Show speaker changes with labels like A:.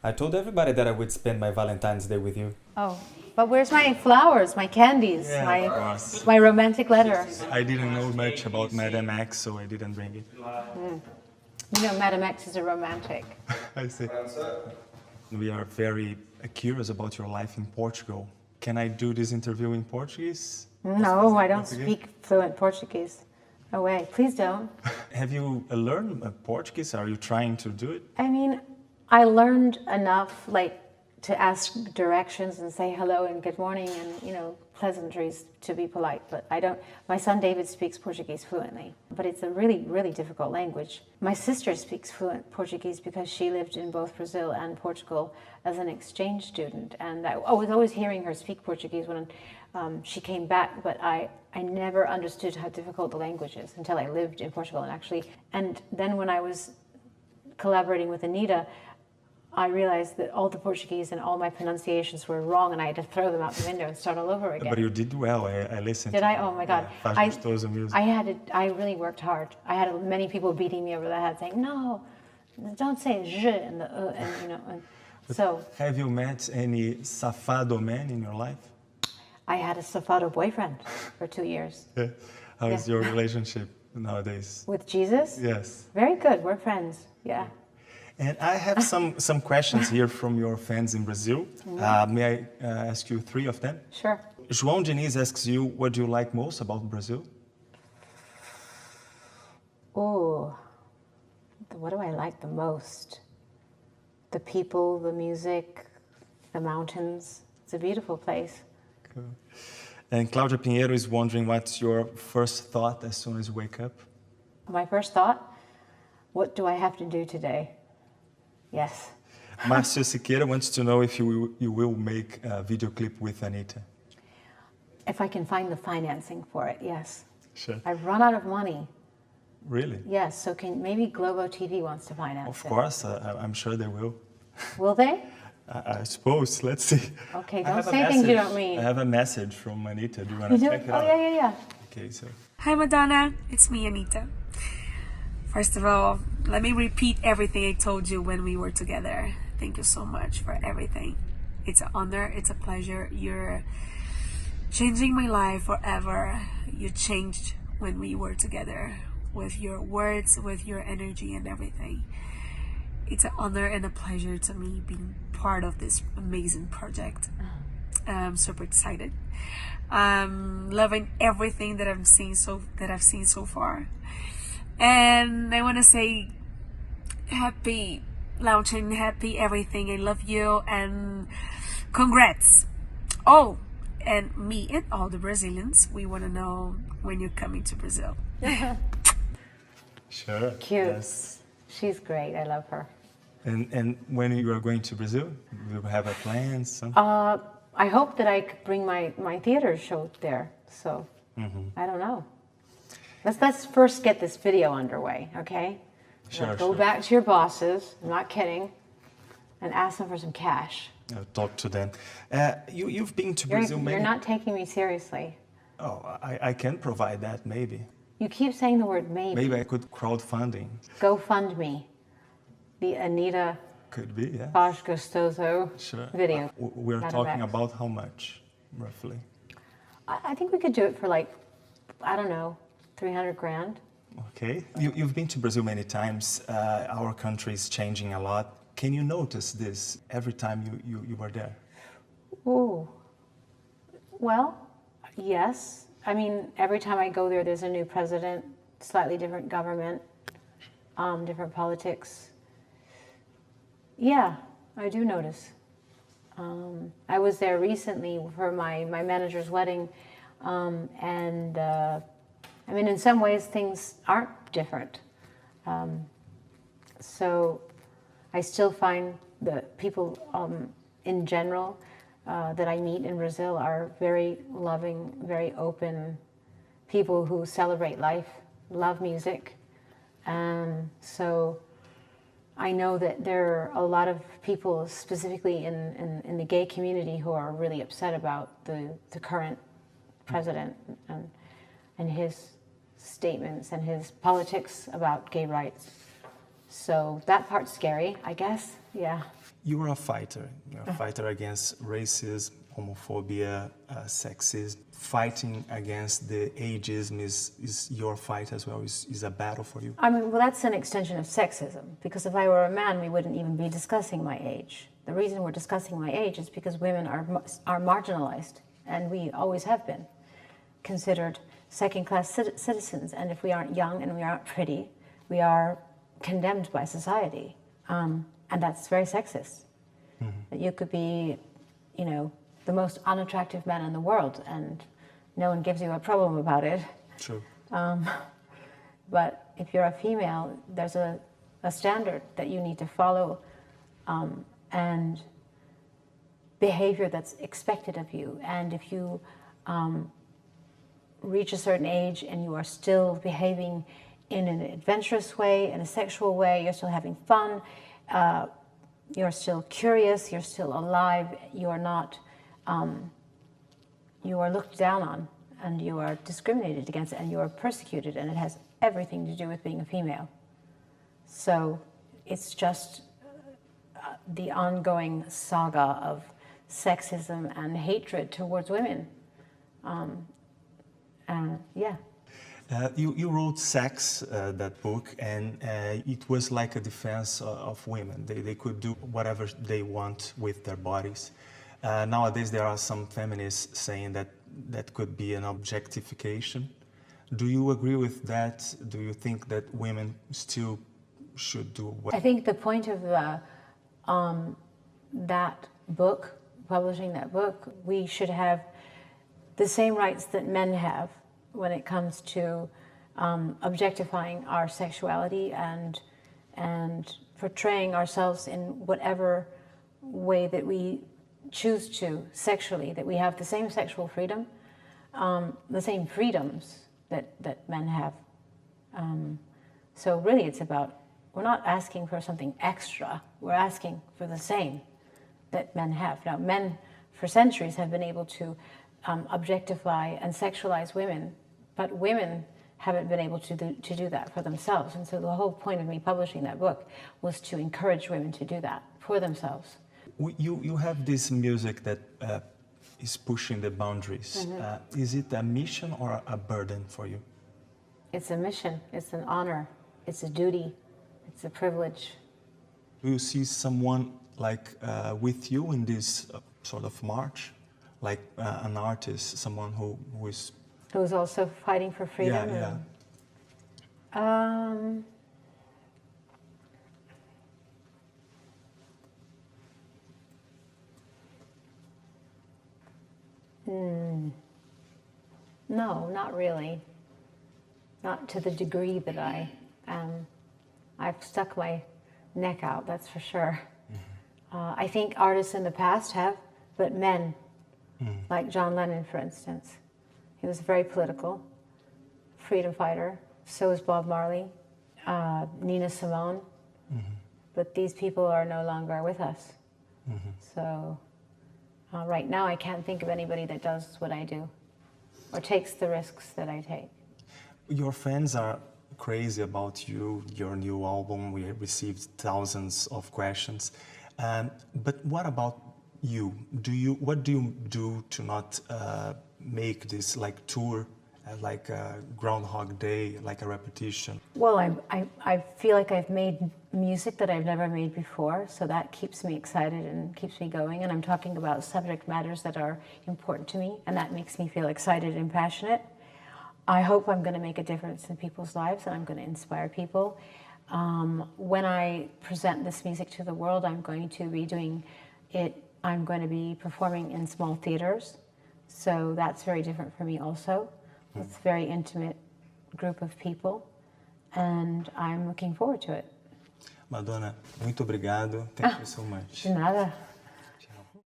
A: I told everybody that I would spend my Valentine's Day with you.
B: Oh, but where's my flowers, my candies,
A: Yeah, of course.
B: my romantic letter?
A: I didn't know much about Madame X, so I didn't bring it.
B: You know, Madame X is a romantic.
A: I see. We are very curious about your life in Portugal. Can I do this interview in Portuguese?
B: No, I don't speak fluent Portuguese. No way. Please don't.
A: Have you learned Portuguese? Are you trying to do it?
B: I mean, I learned enough, like, to ask directions and say hello and good morning and, you know, pleasantries to be polite. But I don't, my son David speaks Portuguese fluently, but it's a really, really difficult language. My sister speaks fluent Portuguese because she lived in both Brazil and Portugal as an exchange student. And I was always hearing her speak Portuguese when she came back, but I never understood how difficult the language is until I lived in Portugal and then when I was collaborating with Anita, I realized that all the Portuguese and all my pronunciations were wrong and I had to throw them out the window and start all over again.
A: But you did well, I listened.
B: Did I? Oh my God.
A: Yeah,
B: I really worked hard. I had many people beating me over the head saying, no, don't say je and the and you know. And so.
A: Have you met any safado men in your life?
B: I had a safado boyfriend for 2 years.
A: Yeah. How is your relationship nowadays?
B: With Jesus?
A: Yes.
B: Very good. We're friends. Yeah.
A: And I have some questions here from your fans in Brazil. May I ask you 3 of them?
B: Sure.
A: João Diniz asks you, what do you like most about Brazil?
B: Oh, what do I like the most? The people, the music, the mountains. It's a beautiful place.
A: Cool. And Claudia Pinheiro is wondering what's your first thought as soon as you wake up?
B: My first thought, what do I have to do today? Yes.
A: Márcio Siqueira wants to know if you will make a video clip with Anita.
B: If I can find the financing for it, yes.
A: Sure.
B: I've run out of money.
A: Really?
B: Yes, so maybe Globo TV wants to finance
A: Of
B: it.
A: course, I'm sure they will.
B: Will they?
A: I suppose. Let's see.
B: Okay, don't say things you don't mean.
A: I have a message from Anita. Do you want to check it out?
B: Oh, yeah.
A: Okay, so.
C: Hi Madonna, it's me Anita. First of all, let me repeat everything I told you when we were together. Thank you so much for everything. It's an honor, it's a pleasure. You're changing my life forever. You changed when we were together with your words, with your energy and everything. It's an honor and a pleasure to me being part of this amazing project. I'm super excited. Loving everything that I've seen so far. And I want to say happy launching, happy everything. I love you and congrats. Oh, and me and all the Brazilians, we want to know when you're coming to Brazil.
A: Sure.
B: Cute.
A: Yes.
B: She's great. I love her.
A: And when you are going to Brazil, do you have a plan?
B: I hope that I could bring my theater show there. So I don't know. Let's first get this video underway, okay?
A: Sure.
B: Go back to your bosses. I'm not kidding, and ask them for some cash.
A: I'll talk to them. You've been to Brazil many.
B: You're not taking me seriously.
A: Oh, I can provide that maybe.
B: You keep saying the word maybe.
A: Maybe I could crowdfunding.
B: GoFundMe. The Anita
A: Could be, yeah.
B: Bosch Gostoso
A: Sure.
B: video.
A: We're talking about how much, roughly?
B: I think we could do it for like, I don't know, 300 grand.
A: Okay. You've been to Brazil many times. Our country is changing a lot. Can you notice this every time you were there?
B: Ooh. Well, yes. I mean, every time I go there, there's a new president, slightly different government, different politics. Yeah, I do notice. I was there recently for my manager's wedding, and I mean, in some ways, things aren't different. So I still find that people in general that I meet in Brazil are very loving, very open people who celebrate life, love music. So I know that there are a lot of people, specifically in the gay community, who are really upset about the current president and his statements and his politics about gay rights. So that part's scary, I guess. Yeah.
A: You are a fighter. You're a fighter against racism, homophobia, sexism. Fighting against the ageism is your fight as well, is a battle for you.
B: I mean, well, that's an extension of sexism, because if I were a man, we wouldn't even be discussing my age. The reason we're discussing my age is because women are marginalized, and we always have been considered second-class citizens. And if we aren't young and we aren't pretty, we are condemned by society. And that's very sexist. That you could be, you know, the most unattractive man in the world, and no one gives you a problem about it.
A: True.
B: But if you're a female, there's a standard that you need to follow, and behavior that's expected of you. And if you reach a certain age and you are still behaving in an adventurous way, in a sexual way, you're still having fun, you're still curious, you're still alive, you are not, you are looked down on, and you are discriminated against, and you are persecuted, and it has everything to do with being a female. So it's just the ongoing saga of sexism and hatred towards women. Yeah.
A: You wrote Sex, that book, and it was like a defense of women. They could do whatever they want with their bodies. Nowadays, there are some feminists saying that that could be an objectification. Do you agree with that? Do you think that women still should do what?
B: I think the point of that book, publishing that book, we should have the same rights that men have when it comes to objectifying our sexuality and portraying ourselves in whatever way that we choose to sexually, that we have the same sexual freedom, the same freedoms that men have. So really it's about, we're not asking for something extra, we're asking for the same that men have. Now, men for centuries have been able to objectify and sexualize women, but women haven't been able to do that for themselves. And so the whole point of me publishing that book was to encourage women to do that for themselves.
A: You have this music that is pushing the boundaries. Is it a mission or a burden for you?
B: It's a mission, it's an honor, it's a duty, it's a privilege.
A: Do you see someone like with you in this sort of march? Like an artist, someone who is...
B: Who's also fighting for freedom?
A: Yeah,
B: No, not really. Not to the degree that I've stuck my neck out, that's for sure. I think artists in the past have, but men, like John Lennon, for instance. He was very political, freedom fighter. So is Bob Marley, Nina Simone. But these people are no longer with us. So right now I can't think of anybody that does what I do or takes the risks that I take.
A: Your fans are crazy about you, your new album. We received thousands of questions. But what about you? What do you do to not make this like tour, like a Groundhog Day, like a repetition?
B: Well, I feel like I've made music that I've never made before, so that keeps me excited and keeps me going. And I'm talking about subject matters that are important to me, and that makes me feel excited and passionate. I hope I'm going to make a difference in people's lives, and I'm going to inspire people. When I present this music to the world, I'm going to be doing it. I'm going to be performing in small theaters, so that's very different for me also. It's a very intimate group of people, and I'm looking forward to it.
A: Madonna, muito obrigado. Thank you so much.
B: De nada.